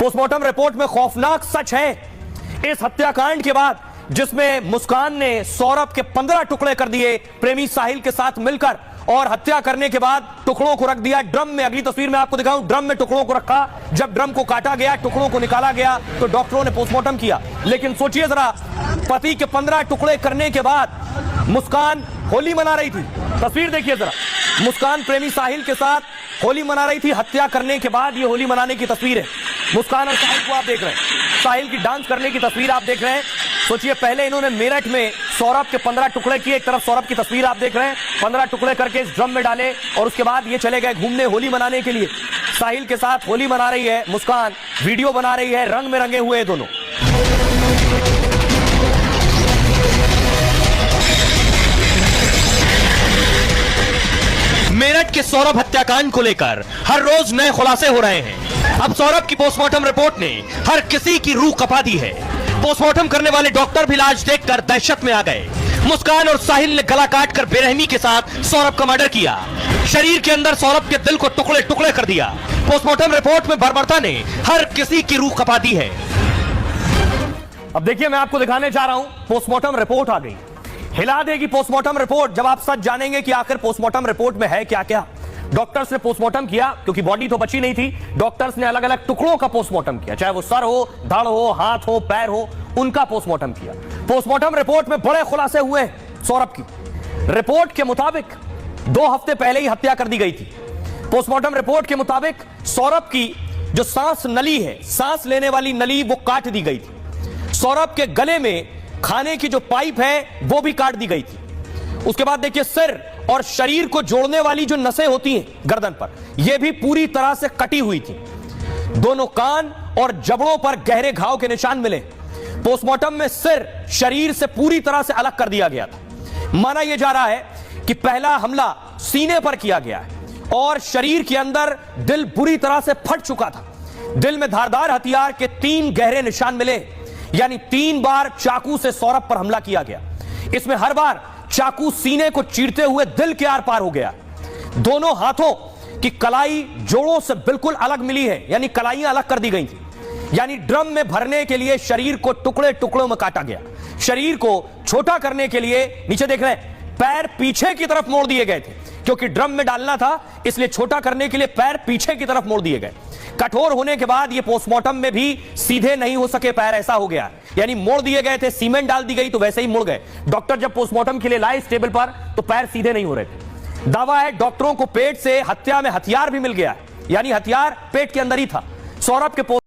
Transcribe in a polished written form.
Postmortem report में खौफनाक सच है। इस हत्याकांड के बाद जिसमें मुस्कान ने सौरभ के 15 टुकड़े कर दिए प्रेमी साहिल के साथ मिलकर, और हत्या करने के बाद टुकड़ों को रख दिया ड्रम में। अगली तस्वीर में आपको दिखाऊं, ड्रम में टुकड़ों को रखा। जब ड्रम को काटा गया, टुकड़ों को निकाला गया तो डॉक्टरों ने पोस्टमार्टम किया। लेकिन सोचिए जरा, पति के 15 टुकड़े करने के बाद मुस्कान होली मना रही थी। तस्वीर देखिए जरा, मुस्कान प्रेमी साहिल के साथ होली मना रही थी। हत्या करने के बाद ये होली मनाने की तस्वीर है। मुस्कान और साहिल को आप देख रहे हैं, साहिल की डांस करने की तस्वीर आप देख रहे हैं। सोचिए, पहले इन्होंने मेरठ में सौरभ के 15 टुकड़े किए। एक तरफ सौरभ की तस्वीर आप देख रहे हैं, 15 टुकड़े करके इस ड्रम में डाले और उसके बाद ये चले गए घूमने होली मनाने के लिए। साहिल के साथ होली मना रही है मुस्कान, वीडियो बना रही है, रंग में रंगे हुए हैं दोनों। मेरठ के सौरभ हत्याकांड को लेकर हर रोज नए खुलासे हो रहे हैं। अब सौरभ की पोस्टमार्टम रिपोर्ट ने हर किसी की रूह कपा दी है। पोस्टमार्टम करने वाले डॉक्टर भी इलाज देखकर दहशत में आ गए। मुस्कान और साहिल ने गला काटकर बेरहमी के साथ सौरभ का मर्डर किया। शरीर के अंदर सौरभ के दिल को टुकड़े टुकड़े कर दिया। पोस्टमार्टम रिपोर्ट में बर्बरता ने हर किसी की रूह कपा दी है। अब देखिए, मैं आपको दिखाने जा रहा हूं, पोस्टमार्टम रिपोर्ट आ गई। हिला देगी पोस्टमार्टम रिपोर्ट जब आप सच जानेंगे कि आखिर पोस्टमार्टम रिपोर्ट में है क्या क्या। डॉक्टर्स ने पोस्टमार्टम किया क्योंकि बॉडी तो बची नहीं थी। डॉक्टर्स ने अलग अलग टुकड़ों का पोस्टमार्टम किया, चाहे वो सर हो, धड़ हो, हाथ हो, पैर हो, उनका पोस्टमार्टम किया। पोस्टमार्टम रिपोर्ट में बड़े खुलासे हुए सौरभ की। रिपोर्ट के मुताबिक 2 हफ्ते पहले ही हत्या कर दी गई थी। पोस्टमार्टम रिपोर्ट के मुताबिक सौरभ की जो सांस नली है, सांस लेने वाली नली, वो काट दी गई थी। सौरभ के गले में खाने की जो पाइप है वो भी काट दी गई थी। उसके बाद देखिए, सिर और शरीर को जोड़ने वाली जो नसें होती हैं गर्दन पर, यह भी पूरी तरह से कटी हुई थी। दोनों कान और जबड़ों पर गहरे घाव के निशान मिले। पोस्टमार्टम में सिर शरीर से पूरी तरह से अलग कर दिया गया था। माना यह जा रहा है कि पहला हमला सीने पर किया गया है और शरीर के अंदर दिल बुरी तरह से फट चुका था। दिल में धारदार हथियार के 3 गहरे निशान मिले, यानी 3 बार चाकू से सौरभ पर हमला किया गया। इसमें हर बार चाकू सीने को चीरते हुए दिल के आर पार हो गया। दोनों हाथों की कलाई जोड़ों से बिल्कुल अलग मिली है, यानी कलाइयां अलग कर दी गई थी। यानी ड्रम में भरने के लिए शरीर को टुकड़े टुकड़ों में काटा गया। शरीर को छोटा करने के लिए, नीचे देख रहे हैं, पैर पीछे की तरफ मोड़ दिए गए थे क्योंकि ड्रम में डालना था, इसलिए छोटा करने के लिए पैर पीछे की तरफ मोड़ दिए गए। कठोर होने के बाद ये पोस्टमार्टम में भी सीधे नहीं हो सके पैर, ऐसा हो गया। यानी मोड़ दिए गए थे, सीमेंट डाल दी गई तो वैसे ही मुड़ गए। डॉक्टर जब पोस्टमार्टम के लिए लाए इस टेबल पर तो पैर सीधे नहीं हो रहे थे। दावा है डॉक्टरों को पेट से हत्या में हथियार भी मिल गया, यानी हथियार पेट के अंदर ही था। सौरभ के